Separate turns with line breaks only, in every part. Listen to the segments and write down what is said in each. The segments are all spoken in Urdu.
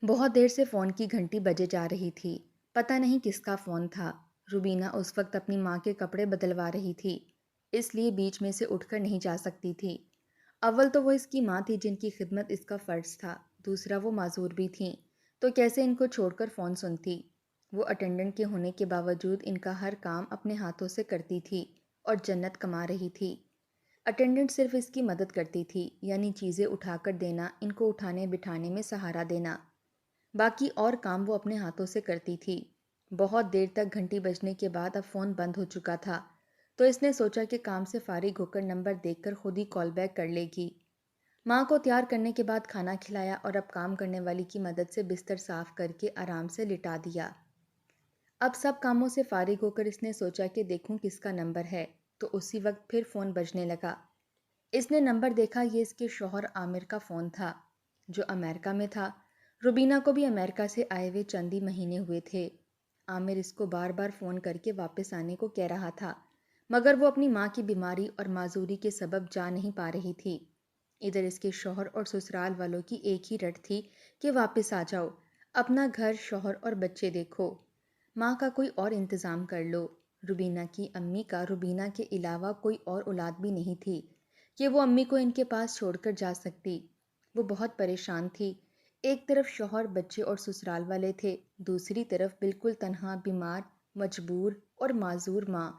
بہت دیر سے فون کی گھنٹی بجے جا رہی تھی۔ پتہ نہیں کس کا فون تھا۔ روبینہ اس وقت اپنی ماں کے کپڑے بدلوا رہی تھی، اس لیے بیچ میں سے اٹھ کر نہیں جا سکتی تھی۔ اول تو وہ اس کی ماں تھی جن کی خدمت اس کا فرض تھا، دوسرا وہ معذور بھی تھیں، تو کیسے ان کو چھوڑ کر فون سنتی؟ وہ اٹینڈنٹ کے ہونے کے باوجود ان کا ہر کام اپنے ہاتھوں سے کرتی تھی اور جنت کما رہی تھی۔ اٹینڈنٹ صرف اس کی مدد کرتی تھی، یعنی چیزیں اٹھا کر دینا، ان کو اٹھانے بٹھانے میں سہارا دینا۔ باقی اور کام وہ اپنے ہاتھوں سے کرتی تھی۔ بہت دیر تک گھنٹی بجنے کے بعد اب فون بند ہو چکا تھا، تو اس نے سوچا کہ کام سے فارغ ہو کر نمبر دیکھ کر خود ہی کال بیک کر لے گی۔ ماں کو تیار کرنے کے بعد کھانا کھلایا اور اب کام کرنے والی کی مدد سے بستر صاف کر کے آرام سے لٹا دیا۔ اب سب کاموں سے فارغ ہو کر اس نے سوچا کہ دیکھوں کس کا نمبر ہے، تو اسی وقت پھر فون بجنے لگا۔ اس نے نمبر دیکھا، یہ اس کے شوہر عامر کا فون تھا، جو امریکہ میں تھا۔ روبینہ کو بھی امریکہ سے آئے ہوئے چند ہی مہینے ہوئے تھے۔ عامر اس کو بار بار فون کر کے واپس آنے کو کہہ رہا تھا، مگر وہ اپنی ماں کی بیماری اور معذوری کے سبب جا نہیں پا رہی تھی۔ ادھر اس کے شوہر اور سسرال والوں کی ایک ہی رٹ تھی کہ واپس آ جاؤ، اپنا گھر، شوہر اور بچے دیکھو، ماں کا کوئی اور انتظام کر لو۔ روبینہ کی امی کا روبینہ کے علاوہ کوئی اور اولاد بھی نہیں تھی کہ وہ امی کو ان کے پاس چھوڑ کر جا سکتی۔ وہ بہت پریشان تھی۔ ایک طرف شوہر، بچے اور سسرال والے تھے، دوسری طرف بالکل تنہا، بیمار، مجبور اور معذور ماں۔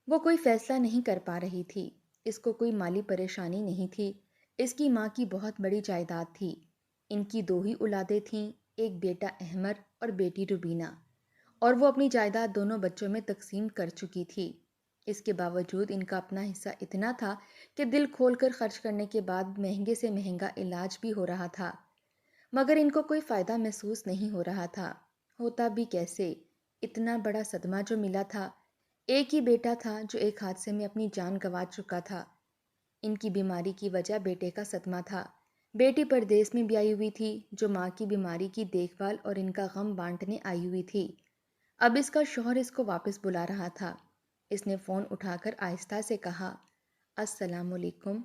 وہ کوئی فیصلہ نہیں کر پا رہی تھی۔ اس کو کوئی مالی پریشانی نہیں تھی۔ اس کی ماں کی بہت بڑی جائیداد تھی۔ ان کی دو ہی اولادیں تھیں، ایک بیٹا احمر اور بیٹی روبینہ، اور وہ اپنی جائیداد دونوں بچوں میں تقسیم کر چکی تھی۔ اس کے باوجود ان کا اپنا حصہ اتنا تھا کہ دل کھول کر خرچ کرنے کے بعد مہنگے سے مہنگا علاج بھی ہو رہا تھا، مگر ان کو کوئی فائدہ محسوس نہیں ہو رہا تھا۔ ہوتا بھی کیسے؟ اتنا بڑا صدمہ جو ملا تھا۔ ایک ہی بیٹا تھا جو ایک حادثے میں اپنی جان گنوا چکا تھا۔ ان کی بیماری کی وجہ بیٹے کا صدمہ تھا۔ بیٹی پردیس میں بھی آئی ہوئی تھی، جو ماں کی بیماری کی دیکھ بھال اور ان کا غم بانٹنے آئی ہوئی تھی۔ اب اس کا شوہر اس کو واپس بلا رہا تھا۔ اس نے فون اٹھا کر آہستہ سے کہا، السلام علیکم۔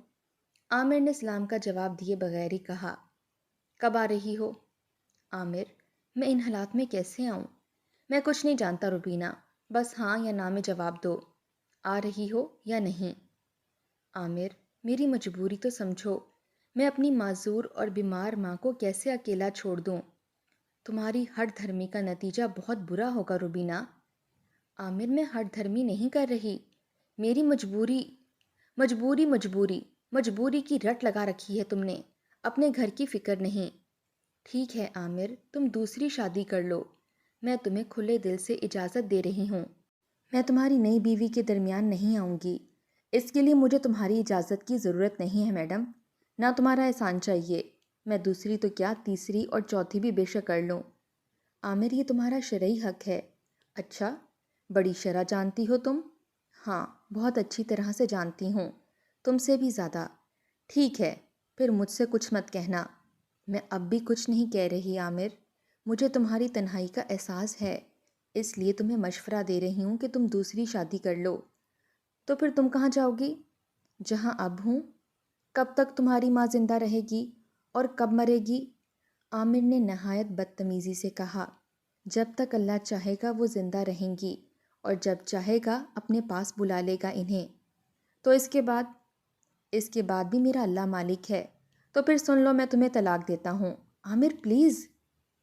عامر نے سلام کا جواب دیے بغیر ہی کہا، کب آ رہی ہو؟ عامر، میں ان حالات میں کیسے آؤں؟ میں کچھ نہیں جانتا روبینہ، بس ہاں یا نہ میں جواب دو، آ رہی ہو یا نہیں؟ عامر، میری مجبوری تو سمجھو، میں اپنی معذور اور بیمار ماں کو کیسے اکیلا چھوڑ دوں؟ تمہاری ہٹ دھرمی کا نتیجہ بہت برا ہوگا روبینہ۔ عامر، میں ہٹ دھرمی نہیں کر رہی، میری مجبوری مجبوری مجبوری مجبوری کی رٹ لگا رکھی ہے تم نے، اپنے گھر کی فکر نہیں۔ ٹھیک ہے عامر، تم دوسری شادی کر لو، میں تمہیں کھلے دل سے اجازت دے رہی ہوں۔ میں تمہاری نئی بیوی کے درمیان نہیں آؤں گی، اس کے لیے مجھے تمہاری اجازت کی ضرورت نہیں ہے میڈم، نہ تمہارا احسان چاہیے۔ میں دوسری تو کیا، تیسری اور چوتھی بھی بے شک کر لوں۔ عامر، یہ تمہارا شرعی حق ہے۔ اچھا، بڑی شرع جانتی ہو تم؟ ہاں، بہت اچھی طرح سے جانتی ہوں، تم سے بھی زیادہ۔ ٹھیک ہے، پھر مجھ سے کچھ مت کہنا۔ میں اب بھی کچھ نہیں کہہ رہی عامر، مجھے تمہاری تنہائی کا احساس ہے، اس لیے تمہیں مشورہ دے رہی ہوں کہ تم دوسری شادی کر لو۔ تو پھر تم کہاں جاؤ گی؟ جہاں اب ہوں۔ کب تک تمہاری ماں زندہ رہے گی اور کب مرے گی؟ عامر نے نہایت بدتمیزی سے کہا، جب تک اللہ چاہے گا وہ زندہ رہیں گی، اور جب چاہے گا اپنے پاس بلا لے گا انہیں۔ تو اس کے بعد؟ اس کے بعد بھی میرا اللہ مالک ہے۔ تو پھر سن لو، میں تمہیں طلاق دیتا ہوں۔ عامر پلیز،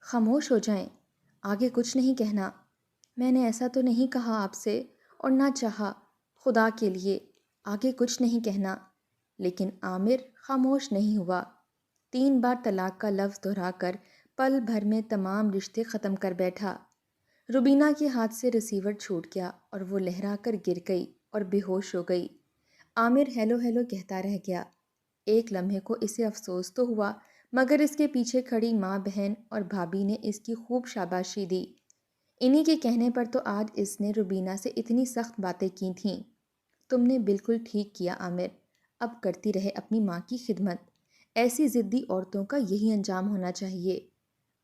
خاموش ہو جائیں، آگے کچھ نہیں کہنا۔ میں نے ایسا تو نہیں کہا آپ سے، اور نہ چاہا، خدا کے لیے آگے کچھ نہیں کہنا۔ لیکن عامر خاموش نہیں ہوا، 3 بار طلاق کا لفظ دہرا کر پل بھر میں تمام رشتے ختم کر بیٹھا۔ روبینہ کے ہاتھ سے ریسیور چھوٹ گیا اور وہ لہرا کر گر گئی اور بے ہوش ہو گئی۔ عامر ہیلو ہیلو کہتا رہ گیا۔ ایک لمحے کو اسے افسوس تو ہوا، مگر اس کے پیچھے کھڑی ماں، بہن اور بھابھی نے اس کی خوب شاباشی دی۔ انہی کے کہنے پر تو آج اس نے روبینہ سے اتنی سخت باتیں کی تھیں۔ تم نے بالکل ٹھیک کیا عامر، اب کرتی رہے اپنی ماں کی خدمت، ایسی ضدی عورتوں کا یہی انجام ہونا چاہیے۔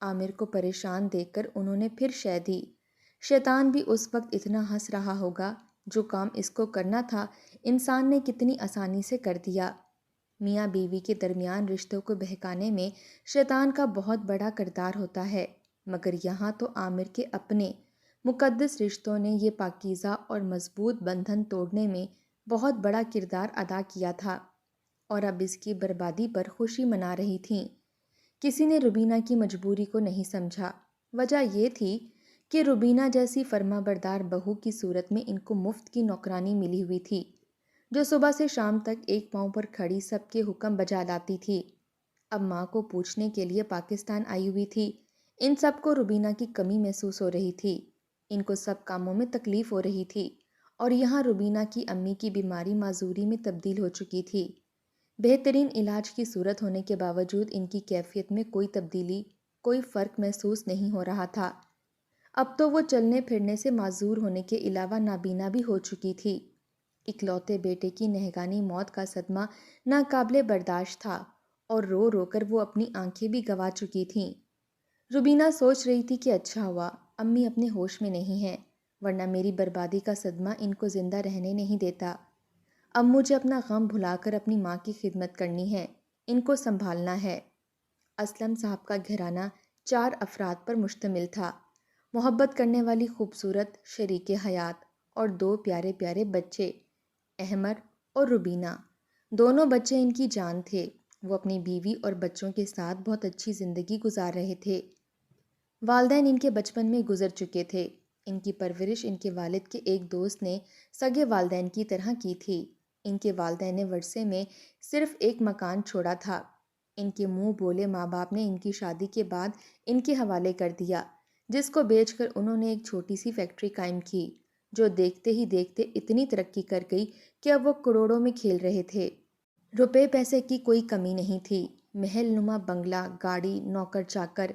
عامر کو پریشان دیکھ کر انہوں نے پھر شے دی۔ شیطان بھی اس وقت اتنا ہنس رہا ہوگا، جو کام اس کو کرنا تھا انسان نے کتنی آسانی سے کر دیا۔ میاں بیوی کے درمیان رشتوں کو بہکانے میں شیطان کا بہت بڑا کردار ہوتا ہے، مگر یہاں تو عامر کے اپنے مقدس رشتوں نے یہ پاکیزہ اور مضبوط بندھن توڑنے میں بہت بڑا کردار ادا کیا تھا، اور اب اس کی بربادی پر خوشی منا رہی تھیں۔ کسی نے روبینہ کی مجبوری کو نہیں سمجھا۔ وجہ یہ تھی کہ روبینہ جیسی فرما بردار بہو کی صورت میں ان کو مفت کی نوکرانی ملی ہوئی تھی، جو صبح سے شام تک ایک پاؤں پر کھڑی سب کے حکم بجا لاتی تھی۔ اب ماں کو پوچھنے کے لیے پاکستان آئی ہوئی تھی۔ ان سب کو روبینہ کی کمی محسوس ہو رہی تھی، ان کو سب کاموں میں تکلیف ہو رہی تھی، اور یہاں روبینہ کی امی کی بیماری معذوری میں تبدیل ہو چکی تھی۔ بہترین علاج کی صورت ہونے کے باوجود ان کی کیفیت میں کوئی تبدیلی، کوئی فرق محسوس نہیں ہو رہا تھا۔ اب تو وہ چلنے پھرنے سے معذور ہونے کے علاوہ نابینا بھی ہو چکی تھی۔ اکلوتے بیٹے کی نہگانی موت کا صدمہ ناقابل برداشت تھا، اور رو رو کر وہ اپنی آنکھیں بھی گنوا چکی تھیں۔ روبینہ سوچ رہی تھی کہ اچھا ہوا امی اپنے ہوش میں نہیں ہیں، ورنہ میری بربادی کا صدمہ ان کو زندہ رہنے نہیں دیتا۔ اب مجھے اپنا غم بھلا کر اپنی ماں کی خدمت کرنی ہے، ان کو سنبھالنا ہے۔ اسلم صاحب کا گھرانہ 4 افراد پر مشتمل تھا، محبت کرنے والی خوبصورت شریک حیات اور 2 پیارے پیارے بچے، احمر اور روبینہ۔ دونوں بچے ان کی جان تھے۔ وہ اپنی بیوی اور بچوں کے ساتھ بہت اچھی زندگی گزار رہے تھے۔ والدین ان کے بچپن میں گزر چکے تھے۔ ان کی پرورش ان کے والد کے ایک دوست نے سگے والدین کی طرح کی تھی۔ ان کے والدین نے ورثے میں صرف ایک مکان چھوڑا تھا۔ ان کے منہ بولے ماں باپ نے ان کی شادی کے بعد ان کے حوالے کر دیا، جس کو بیچ کر انہوں نے ایک چھوٹی سی فیکٹری قائم کی، جو دیکھتے ہی دیکھتے اتنی ترقی کر گئی کہ اب وہ کروڑوں میں کھیل رہے تھے۔ روپے پیسے کی کوئی کمی نہیں تھی۔ محل نما بنگلہ، گاڑی، نوکر چاکر،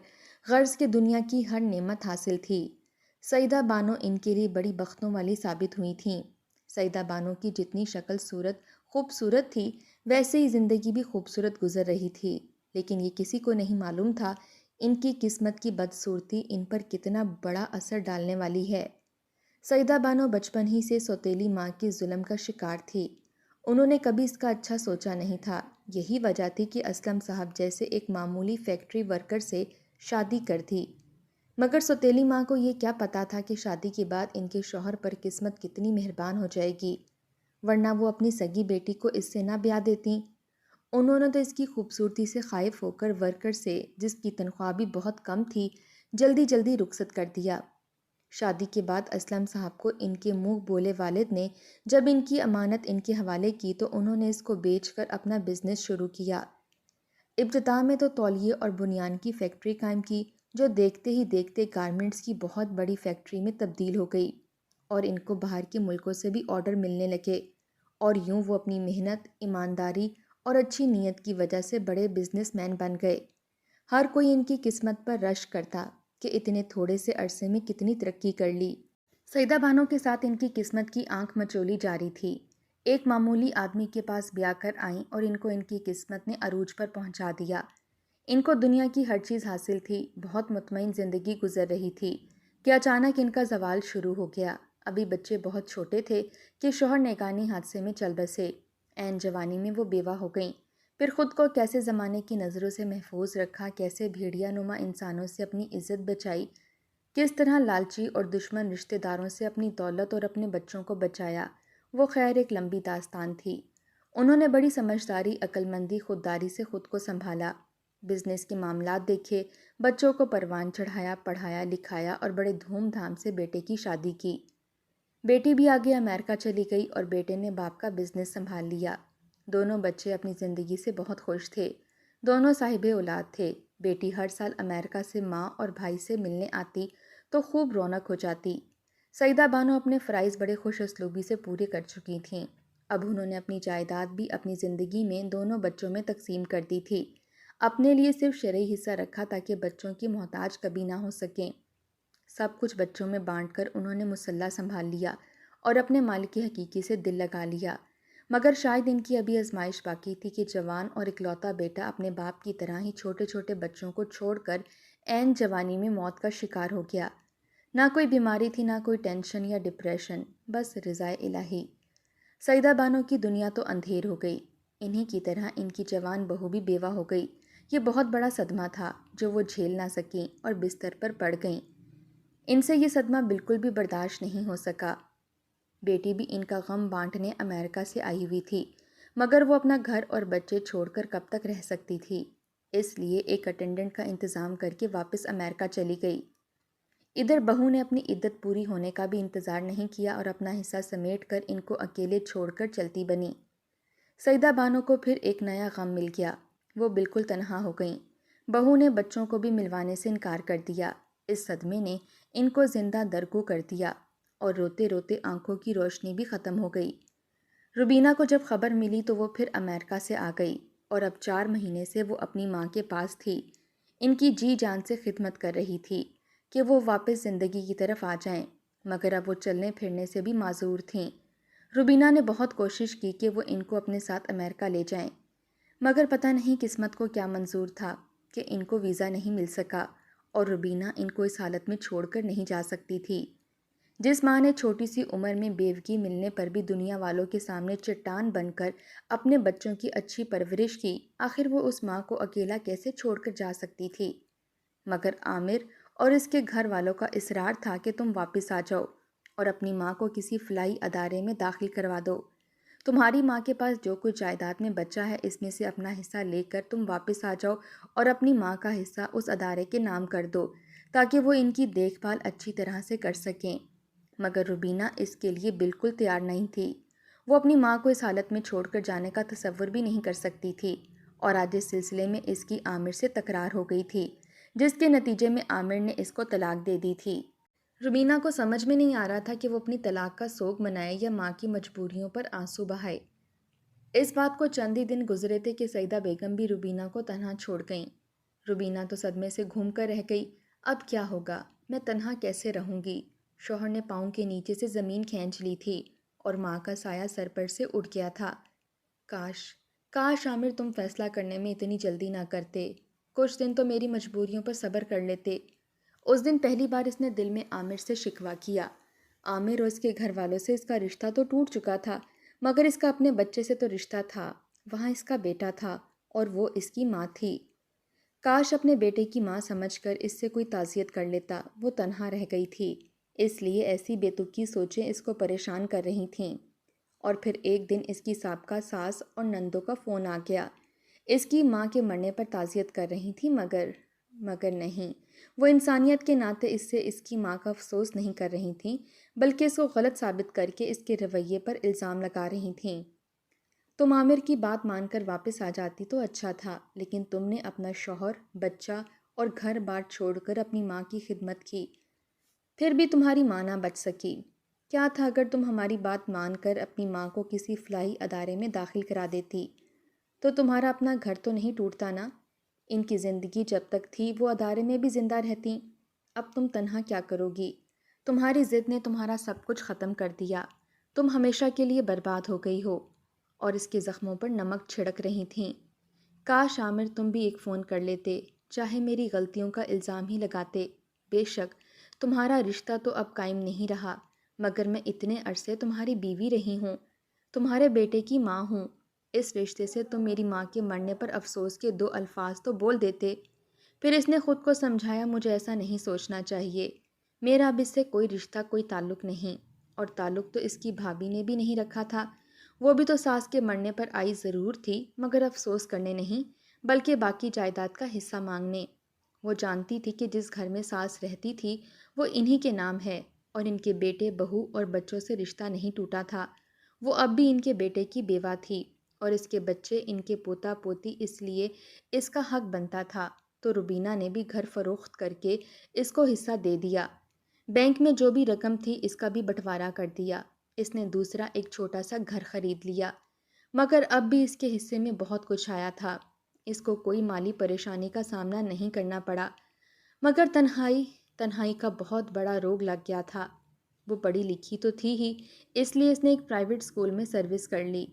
غرض کے دنیا کی ہر نعمت حاصل تھی۔ سعیدہ بانو ان کے لیے بڑی بختوں والی ثابت ہوئی تھیں۔ سعیدہ بانو کی جتنی شکل صورت خوبصورت تھی، ویسے ہی زندگی بھی خوبصورت گزر رہی تھی، لیکن یہ کسی کو نہیں معلوم تھا ان کی قسمت کی بدصورتی ان پر کتنا بڑا اثر ڈالنے والی ہے۔ سعیدہ بانو بچپن ہی سے سوتیلی ماں کی ظلم کا شکار تھی۔ انہوں نے کبھی اس کا اچھا سوچا نہیں تھا۔ یہی وجہ تھی کہ اسلم صاحب جیسے ایک معمولی فیکٹری ورکر سے شادی کر دی، مگر سوتیلی ماں کو یہ کیا پتا تھا کہ شادی کے بعد ان کے شوہر پر قسمت کتنی مہربان ہو جائے گی، ورنہ وہ اپنی سگی بیٹی کو اس سے نہ بیاہ دیتی۔ انہوں نے تو اس کی خوبصورتی سے خائف ہو کر ورکر سے، جس کی تنخواہ بھی بہت کم تھی، جلدی جلدی رخصت کر دیا۔ شادی کے بعد اسلم صاحب کو ان کے منہ بولے والد نے جب ان کی امانت ان کے حوالے کی تو انہوں نے اس کو بیچ کر اپنا بزنس شروع کیا۔ ابتدا میں تو تولیے اور بنیان کی فیکٹری قائم کی، جو دیکھتے ہی دیکھتے گارمنٹس کی بہت بڑی فیکٹری میں تبدیل ہو گئی، اور ان کو باہر کے ملکوں سے بھی آرڈر ملنے لگے، اور یوں وہ اپنی محنت، ایمانداری اور اچھی نیت کی وجہ سے بڑے بزنس مین بن گئے۔ ہر کوئی ان کی قسمت پر رشک کرتا کہ اتنے تھوڑے سے عرصے میں کتنی ترقی کر لی۔ سعیدہ بانو کے ساتھ ان کی قسمت کی آنکھ مچولی جاری تھی۔ ایک معمولی آدمی کے پاس بیاہ کر آئیں اور ان کو ان کی قسمت نے عروج پر پہنچا دیا۔ ان کو دنیا کی ہر چیز حاصل تھی، بہت مطمئن زندگی گزر رہی تھی کہ اچانک ان کا زوال شروع ہو گیا۔ ابھی بچے بہت چھوٹے تھے کہ شوہر نیکانی حادثے میں چل بسے۔ عین جوانی میں وہ بیوہ ہو گئیں۔ پھر خود کو کیسے زمانے کی نظروں سے محفوظ رکھا، کیسے بھیڑیا نما انسانوں سے اپنی عزت بچائی، کس طرح لالچی اور دشمن رشتہ داروں سے اپنی دولت اور اپنے بچوں کو بچایا، وہ خیر ایک لمبی داستان تھی۔ انہوں نے بڑی سمجھداری، عقل مندی، خودداری سے خود کو سنبھالا، بزنس کے معاملات دیکھے، بچوں کو پروان چڑھایا، پڑھایا لکھایا اور بڑے دھوم دھام سے بیٹے کی شادی کی۔ بیٹی بھی آگے امریکہ چلی گئی اور بیٹے نے باپ کا بزنس سنبھال لیا۔ دونوں بچے اپنی زندگی سے بہت خوش تھے۔ دونوں صاحب اولاد تھے۔ بیٹی ہر سال امریکہ سے ماں اور بھائی سے ملنے آتی تو خوب رونق ہو جاتی۔ سعیدہ بانو اپنے فرائض بڑے خوش اسلوبی سے پورے کر چکی تھیں۔ اب انہوں نے اپنی جائیداد بھی اپنی زندگی میں دونوں بچوں میں تقسیم کر دی تھی۔ اپنے لیے صرف شرعی حصہ رکھا تاکہ بچوں کی محتاج کبھی نہ ہو سکیں۔ سب کچھ بچوں میں بانٹ کر انہوں نے مسلح سنبھال لیا اور اپنے مالک حقیقی سے دل لگا لیا، مگر شاید ان کی ابھی آزمائش باقی تھی کہ جوان اور اکلوتا بیٹا اپنے باپ کی طرح ہی چھوٹے چھوٹے بچوں کو چھوڑ کر عین جوانی میں موت کا شکار ہو گیا۔ نہ کوئی بیماری تھی، نہ کوئی ٹینشن یا ڈپریشن، بس رضائے الہی۔ سعیدہ بانو کی دنیا تو اندھیر ہو گئی۔ انہی کی طرح ان کی جوان بہو بھی بیوہ ہو گئی۔ یہ بہت بڑا صدمہ تھا جو وہ جھیل نہ سکیں اور بستر پر پڑ گئیں۔ ان سے یہ صدمہ بالکل بھی برداشت نہیں ہو سکا۔ بیٹی بھی ان کا غم بانٹنے امریکہ سے آئی ہوئی تھی، مگر وہ اپنا گھر اور بچے چھوڑ کر کب تک رہ سکتی تھی؟ اس لیے ایک اٹینڈنٹ کا انتظام کر کے واپس امریکہ چلی گئی۔ ادھر بہو نے اپنی عدت پوری ہونے کا بھی انتظار نہیں کیا اور اپنا حصہ سمیٹ کر ان کو اکیلے چھوڑ کر چلتی بنی۔ سیدہ بانو کو پھر ایک نیا غم مل گیا۔ وہ بالکل تنہا ہو گئیں۔ بہو نے بچوں کو بھی ملوانے سے انکار کر دیا۔ اس صدمے نے ان کو زندہ درگو کر دیا اور روتے روتے آنکھوں کی روشنی بھی ختم ہو گئی۔ روبینہ کو جب خبر ملی تو وہ پھر امریکہ سے آ گئی اور اب 4 مہینے سے وہ اپنی ماں کے پاس تھی۔ ان کی جی جان سے خدمت کر رہی تھی کہ وہ واپس زندگی کی طرف آ جائیں، مگر اب وہ چلنے پھرنے سے بھی معذور تھیں۔ روبینہ نے بہت کوشش کی کہ وہ ان کو اپنے ساتھ امریکہ لے جائیں، مگر پتہ نہیں قسمت کو کیا منظور تھا کہ ان کو ویزا نہیں مل سکا اور روبینہ ان کو اس حالت میں چھوڑ کر نہیں جا سکتی تھی۔ جس ماں نے چھوٹی سی عمر میں بیوگی ملنے پر بھی دنیا والوں کے سامنے چٹان بن کر اپنے بچوں کی اچھی پرورش کی، آخر وہ اس ماں کو اکیلا کیسے چھوڑ کر جا سکتی تھی؟ مگر عامر اور اس کے گھر والوں کا اصرار تھا کہ تم واپس آ جاؤ اور اپنی ماں کو کسی فلاحی ادارے میں داخل کروا دو۔ تمہاری ماں کے پاس جو کچھ جائیداد میں بچا ہے اس میں سے اپنا حصہ لے کر تم واپس آ جاؤ اور اپنی ماں کا حصہ اس ادارے کے نام کر دو تاکہ وہ ان کی دیکھ بھال اچھی طرح سے کر سکیں۔ مگر روبینہ اس کے لیے بالکل تیار نہیں تھی۔ وہ اپنی ماں کو اس حالت میں چھوڑ کر جانے کا تصور بھی نہیں کر سکتی تھی اور آج اس سلسلے میں اس کی عامر سے تکرار ہو گئی تھی، جس کے نتیجے میں عامر نے اس کو طلاق دے دی تھی۔ روبینہ کو سمجھ میں نہیں آ رہا تھا کہ وہ اپنی طلاق کا سوگ منائے یا ماں کی مجبوریوں پر آنسو بہائے۔ اس بات کو چند ہی دن گزرے تھے کہ سیدہ بیگم بھی روبینہ کو تنہا چھوڑ گئیں۔ روبینہ تو صدمے سے گھوم کر رہ گئی۔ اب کیا ہوگا؟ میں تنہا کیسے رہوں گی؟ شوہر نے پاؤں کے نیچے سے زمین کھینچ لی تھی اور ماں کا سایہ سر پر سے اٹھ گیا تھا۔ کاش عامر تم فیصلہ کرنے میں اتنی جلدی نہ کرتے، کچھ دن تو میری مجبوریوں پر صبر کر لیتے۔ اس دن پہلی بار اس نے دل میں عامر سے شکوہ کیا۔ عامر اور اس کے گھر والوں سے اس کا رشتہ تو ٹوٹ چکا تھا، مگر اس کا اپنے بچے سے تو رشتہ تھا۔ وہاں اس کا بیٹا تھا اور وہ اس کی ماں تھی۔ کاش اپنے بیٹے کی ماں سمجھ کر اس سے کوئی تعزیت کر لیتا۔ وہ تنہا رہ گئی تھی، اس لیے ایسی بے تکی سوچیں اس کو پریشان کر رہی تھیں۔ اور پھر ایک دن اس کی سابقہ ساس اور نندوں کا فون آ گیا۔ اس کی ماں کے مرنے پر تعزیت کر رہی تھی، مگر نہیں، وہ انسانیت کے ناطے اس سے اس کی ماں کا افسوس نہیں کر رہی تھیں، بلکہ اس کو غلط ثابت کر کے اس کے رویے پر الزام لگا رہی تھیں۔ تم عامر کی بات مان کر واپس آ جاتی تو اچھا تھا، لیکن تم نے اپنا شوہر، بچہ اور گھر بار چھوڑ کر اپنی ماں کی خدمت کی، پھر بھی تمہاری ماں نہ بچ سکی۔ کیا تھا اگر تم ہماری بات مان کر اپنی ماں کو کسی فلاحی ادارے میں داخل کرا دیتی، تو تمہارا اپنا گھر تو نہیں ٹوٹتا نا؟ ان کی زندگی جب تک تھی وہ ادارے میں بھی زندہ رہتی۔ اب تم تنہا کیا کرو گی؟ تمہاری ضد نے تمہارا سب کچھ ختم کر دیا۔ تم ہمیشہ کے لیے برباد ہو گئی ہو۔ اور اس کے زخموں پر نمک چھڑک رہی تھیں۔ کاش عامر تم بھی ایک فون کر لیتے، چاہے میری غلطیوں کا الزام ہی لگاتے۔ بے شک تمہارا رشتہ تو اب قائم نہیں رہا، مگر میں اتنے عرصے تمہاری بیوی رہی ہوں، تمہارے بیٹے کی ماں ہوں۔ اس رشتے سے تم میری ماں کے مرنے پر افسوس کے 2 الفاظ تو بول دیتے۔ پھر اس نے خود کو سمجھایا مجھے ایسا نہیں سوچنا چاہیے، میرا اب اس سے کوئی رشتہ، کوئی تعلق نہیں۔ اور تعلق تو اس کی بھابھی نے بھی نہیں رکھا تھا، وہ بھی تو ساس کے مرنے پر آئی ضرور تھی، مگر افسوس کرنے نہیں بلکہ باقی جائیداد کا حصہ مانگنے۔ وہ جانتی تھی کہ جس گھر میں ساس رہتی تھی وہ انہی کے نام ہے اور ان کے بیٹے، بہو اور بچوں سے رشتہ نہیں ٹوٹا تھا۔ وہ اب بھی ان کے بیٹے کی بیوہ تھی اور اس کے بچے ان کے پوتا پوتی، اس لیے اس کا حق بنتا تھا۔ تو روبینہ نے بھی گھر فروخت کر کے اس کو حصہ دے دیا۔ بینک میں جو بھی رقم تھی اس کا بھی بٹوارا کر دیا۔ اس نے دوسرا ایک چھوٹا سا گھر خرید لیا، مگر اب بھی اس کے حصے میں بہت کچھ آیا تھا۔ اس کو کوئی مالی پریشانی کا سامنا نہیں کرنا پڑا، مگر تنہائی کا بہت بڑا روگ لگ گیا تھا۔ وہ پڑھی لکھی تو تھی ہی، اس لیے اس نے ایک پرائیویٹ اسکول میں سروس کر لی،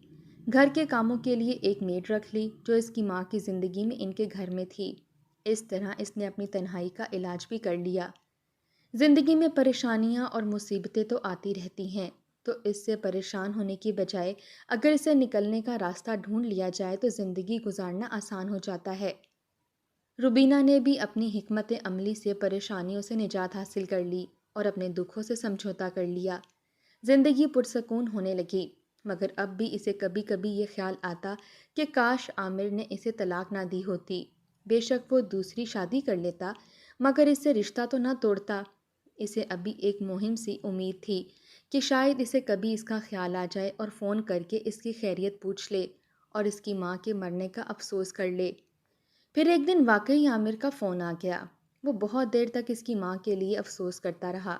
گھر کے کاموں کے لیے ایک میڈ رکھ لی جو اس کی ماں کی زندگی میں ان کے گھر میں تھی۔ اس طرح اس نے اپنی تنہائی کا علاج بھی کر لیا۔ زندگی میں پریشانیاں اور مصیبتیں تو آتی رہتی ہیں، تو اس سے پریشان ہونے کی بجائے اگر اسے نکلنے کا راستہ ڈھونڈ لیا جائے تو زندگی گزارنا آسان ہو جاتا ہے۔ روبینہ نے بھی اپنی حکمت عملی سے پریشانیوں سے نجات حاصل کر لی اور اپنے دکھوں سے سمجھوتا کر لیا۔ زندگی پرسکون ہونے لگی، مگر اب بھی اسے کبھی کبھی یہ خیال آتا کہ کاش عامر نے اسے طلاق نہ دی ہوتی۔ بے شک وہ دوسری شادی کر لیتا، مگر اس سے رشتہ تو نہ توڑتا۔ اسے ابھی ایک مہم سی امید تھی کہ شاید اسے کبھی اس کا خیال آ جائے اور فون کر کے اس کی خیریت پوچھ لے اور اس کی ماں کے مرنے کا افسوس کر لے۔ پھر ایک دن واقعی عامر کا فون آ گیا۔ وہ بہت دیر تک اس کی ماں کے لیے افسوس کرتا رہا،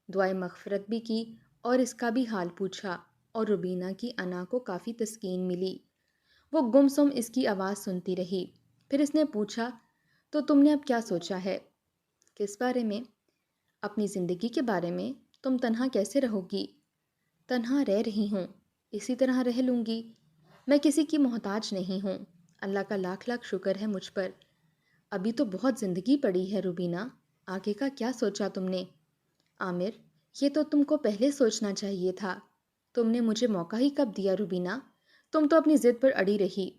دعائے مغفرت بھی کی اور اس کا بھی حال پوچھا، اور روبینہ کی انا کو کافی تسکین ملی۔ وہ گم سم اس کی آواز سنتی رہی۔ پھر اس نے پوچھا، تو تم نے اب کیا سوچا ہے؟ کس بارے میں؟ اپنی زندگی کے بارے میں۔ تم تنہا کیسے رہو گی؟ تنہا رہ رہی ہوں، اسی طرح رہ لوں گی۔ میں کسی کی محتاج نہیں ہوں، اللہ کا لاکھ لاکھ شکر ہے مجھ پر۔ ابھی تو بہت زندگی پڑی ہے روبینہ، آگے کا کیا سوچا تم نے؟ عامر، یہ تو تم کو پہلے سوچنا چاہیے تھا۔ تم نے مجھے موقع ہی کب دیا روبینہ؟ تم تو اپنی ضد پر اڑی رہی۔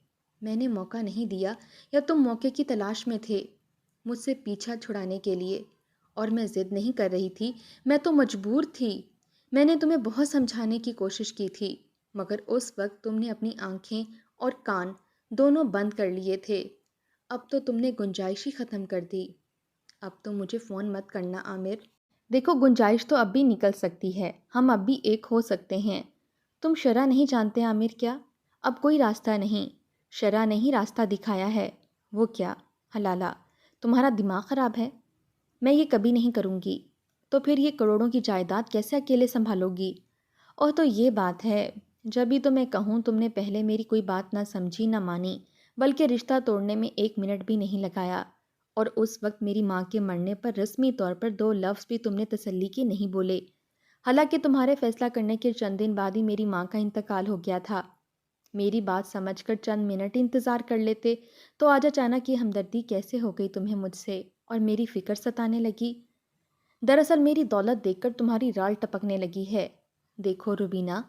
میں نے موقع نہیں دیا، یا تم موقع کی تلاش میں تھے مجھ سے پیچھا چھڑانے کے لیے؟ اور میں ضد نہیں کر رہی تھی، میں تو مجبور تھی۔ میں نے تمہیں بہت سمجھانے کی کوشش کی تھی، مگر اس وقت تم نے اپنی آنکھیں اور کان دونوں بند کر لیے تھے۔ اب تو تم نے گنجائش ہی ختم کر دی۔ اب تو مجھے فون مت کرنا عامر۔ دیکھو، گنجائش تو اب بھی نکل سکتی ہے، ہم اب بھی ایک ہو سکتے ہیں۔ تم شرع نہیں جانتے عامر کیا؟ اب کوئی راستہ نہیں، شرع نے ہی راستہ دکھایا ہے۔ وہ کیا؟ حلالہ، تمہارا دماغ خراب ہے؟ میں یہ کبھی نہیں کروں گی۔ تو پھر یہ کروڑوں کی جائیداد کیسے اکیلے سنبھالو گی؟ اور تو یہ بات ہے، جب بھی تو میں کہوں تم نے پہلے میری کوئی بات نہ سمجھی نہ مانی، بلکہ رشتہ توڑنے میں 1 منٹ بھی نہیں لگایا، اور اس وقت میری ماں کے مرنے پر رسمی طور پر 2 لفظ بھی تم نے تسلی کے نہیں بولے، حالانکہ تمہارے فیصلہ کرنے کے چند دن بعد ہی میری ماں کا انتقال ہو گیا تھا۔ میری بات سمجھ کر چند منٹ انتظار کر لیتے تو آج اچانک یہ ہمدردی کیسے ہو گئی تمہیں مجھ سے، اور میری فکر ستانے لگی؟ دراصل میری دولت دیکھ کر تمہاری رال ٹپکنے لگی ہے۔ دیکھو روبینہ،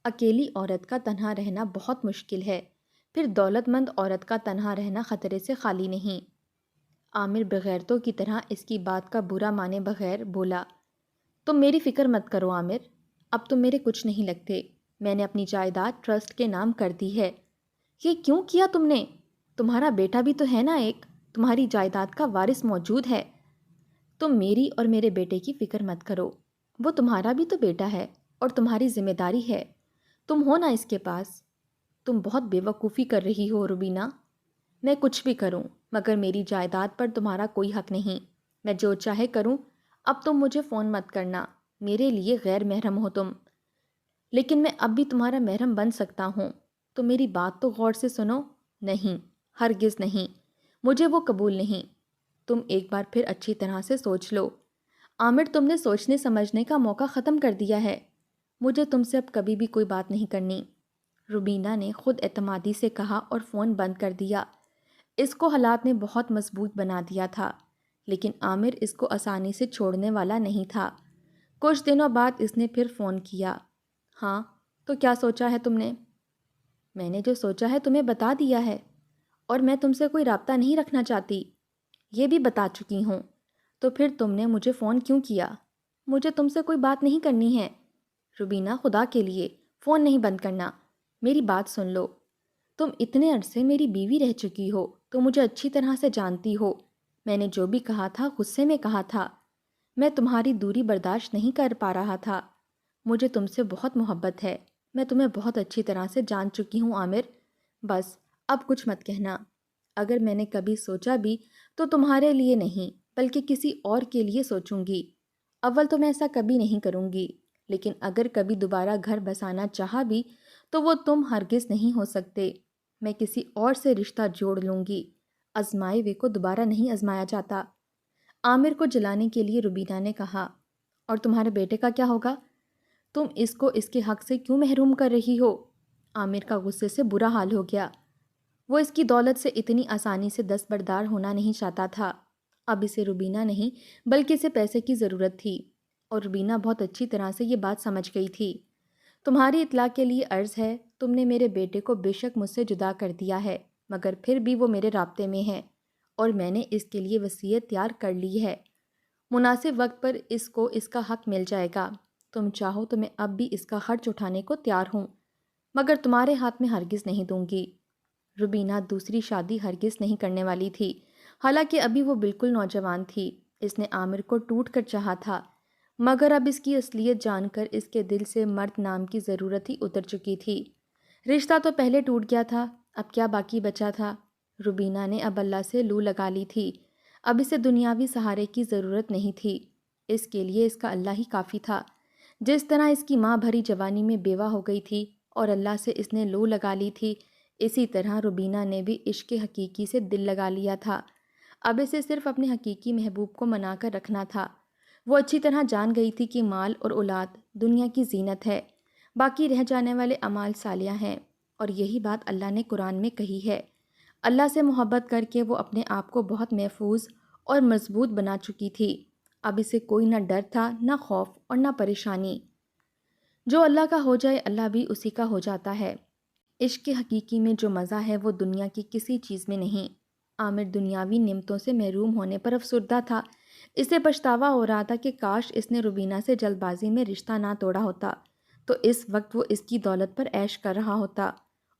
اکیلی عورت کا تنہا رہنا بہت مشکل ہے، پھر دولت مند عورت کا تنہا رہنا خطرے سے خالی نہیں۔ عامر بغیرتوں کی طرح اس کی بات کا برا مانے بغیر بولا، تم میری فکر مت کرو عامر، اب تم میرے کچھ نہیں لگتے۔ میں نے اپنی جائیداد ٹرسٹ کے نام کر دی ہے۔ یہ کیوں کیا تم نے؟ تمہارا بیٹا بھی تو ہے نا ایک، تمہاری جائیداد کا وارث موجود ہے۔ تم میری اور میرے بیٹے کی فکر مت کرو، وہ تمہارا بھی تو بیٹا ہے اور تمہاری ذمہ داری ہے، تم ہو نا اس کے پاس۔ تم بہت بے وقوفی کر رہی ہو روبینہ۔ میں کچھ بھی کروں مگر میری جائیداد پر تمہارا کوئی حق نہیں۔ میں جو چاہے کروں، اب تم مجھے فون مت کرنا، میرے لیے غیر محرم ہو تم۔ لیکن میں اب بھی تمہارا محرم بن سکتا ہوں، تو میری بات تو غور سے سنو۔ نہیں، ہرگز نہیں، مجھے وہ قبول نہیں۔ تم ایک بار پھر اچھی طرح سے سوچ لو۔ عامر، تم نے سوچنے سمجھنے کا موقع ختم کر دیا ہے، مجھے تم سے اب کبھی بھی کوئی بات نہیں کرنی۔ روبینہ نے خود اعتمادی سے کہا اور فون بند کر دیا۔ اس کو حالات نے بہت مضبوط بنا دیا تھا، لیکن عامر اس کو آسانی سے چھوڑنے والا نہیں تھا۔ کچھ دنوں بعد اس نے پھر فون کیا۔ ہاں، تو کیا سوچا ہے تم نے؟ میں نے جو سوچا ہے تمہیں بتا دیا ہے، اور میں تم سے کوئی رابطہ نہیں رکھنا چاہتی، یہ بھی بتا چکی ہوں۔ تو پھر تم نے مجھے فون کیوں کیا؟ مجھے تم سے کوئی بات نہیں کرنی ہے۔ روبینہ، خدا کے لیے فون نہیں بند کرنا، میری بات سن لو۔ تم اتنے عرصے میری بیوی رہ چکی ہو تو مجھے اچھی طرح سے جانتی ہو، میں نے جو بھی کہا تھا غصے میں کہا تھا۔ میں تمہاری دوری برداشت نہیں کر پا رہا تھا۔ مجھے تم سے بہت محبت ہے، میں تمہیں بہت اچھی طرح سے جان چکی ہوں عامر، بس اب کچھ مت کہنا۔ اگر میں نے کبھی سوچا بھی تو تمہارے لیے نہیں بلکہ کسی اور کے لیے سوچوں گی۔ اول تو میں ایسا کبھی نہیں کروں گی، لیکن اگر کبھی دوبارہ گھر بسانا چاہا بھی تو وہ تم ہرگز نہیں ہو سکتے۔ میں کسی اور سے رشتہ جوڑ لوں گی، آزمائے ہوئے کو دوبارہ نہیں آزمایا جاتا۔ عامر کو جلانے کے لیے روبینہ نے کہا، اور تمہارے بیٹے کا کیا ہوگا؟ تم اس کو اس کے حق سے کیوں محروم کر رہی ہو؟ عامر کا غصے سے برا حال ہو گیا۔ وہ اس کی دولت سے اتنی آسانی سے دستبردار ہونا نہیں چاہتا تھا۔ اب اسے روبینہ نہیں بلکہ اسے پیسے کی ضرورت تھی، اور روبینہ بہت اچھی طرح سے یہ بات سمجھ گئی تھی۔ تمہاری اطلاع کے لیے عرض ہے، تم نے میرے بیٹے کو بے شک مجھ سے جدا کر دیا ہے، مگر پھر بھی وہ میرے رابطے میں ہے اور میں نے اس کے لیے وصیت تیار کر لی ہے۔ مناسب وقت پر اس کو اس کا حق مل جائے گا۔ تم چاہو تو میں اب بھی اس کا خرچ اٹھانے کو تیار ہوں، مگر تمہارے ہاتھ میں ہرگز نہیں دوں گی۔ روبینہ دوسری شادی ہرگز نہیں کرنے والی تھی، حالانکہ ابھی وہ بالکل نوجوان تھی۔ اس نے عامر کو ٹوٹ کر چاہا تھا، مگر اب اس کی اصلیت جان کر اس کے دل سے مرد نام کی ضرورت ہی اتر چکی تھی۔ رشتہ تو پہلے ٹوٹ گیا تھا، اب کیا باقی بچا تھا؟ روبینہ نے اب اللہ سے لو لگا لی تھی۔ اب اسے دنیاوی سہارے کی ضرورت نہیں تھی، اس کے لیے اس کا اللہ ہی کافی تھا۔ جس طرح اس کی ماں بھری جوانی میں بیوہ ہو گئی تھی اور اللہ سے اس نے لو لگا لی تھی، اسی طرح روبینہ نے بھی عشق حقیقی سے دل لگا لیا تھا۔ اب اسے صرف اپنے حقیقی محبوب کو منا کر رکھنا تھا۔ وہ اچھی طرح جان گئی تھی کہ مال اور اولاد دنیا کی زینت ہے، باقی رہ جانے والے اعمال صالحہ ہیں، اور یہی بات اللہ نے قرآن میں کہی ہے۔ اللہ سے محبت کر کے وہ اپنے آپ کو بہت محفوظ اور مضبوط بنا چکی تھی۔ اب اسے کوئی نہ ڈر تھا، نہ خوف اور نہ پریشانی۔ جو اللہ کا ہو جائے اللہ بھی اسی کا ہو جاتا ہے۔ عشق حقیقی میں جو مزہ ہے وہ دنیا کی کسی چیز میں نہیں۔ عامر دنیاوی نعمتوں سے محروم ہونے پر افسردہ تھا۔ اسے پچھتاوا ہو رہا تھا کہ کاش اس نے روبینہ سے جلد بازی میں رشتہ نہ توڑا ہوتا، تو اس وقت وہ اس کی دولت پر عیش کر رہا ہوتا۔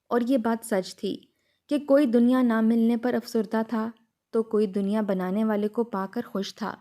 اور یہ بات سچ تھی کہ کوئی دنیا نہ ملنے پر افسردہ تھا تو کوئی دنیا بنانے والے کو پا کر خوش تھا۔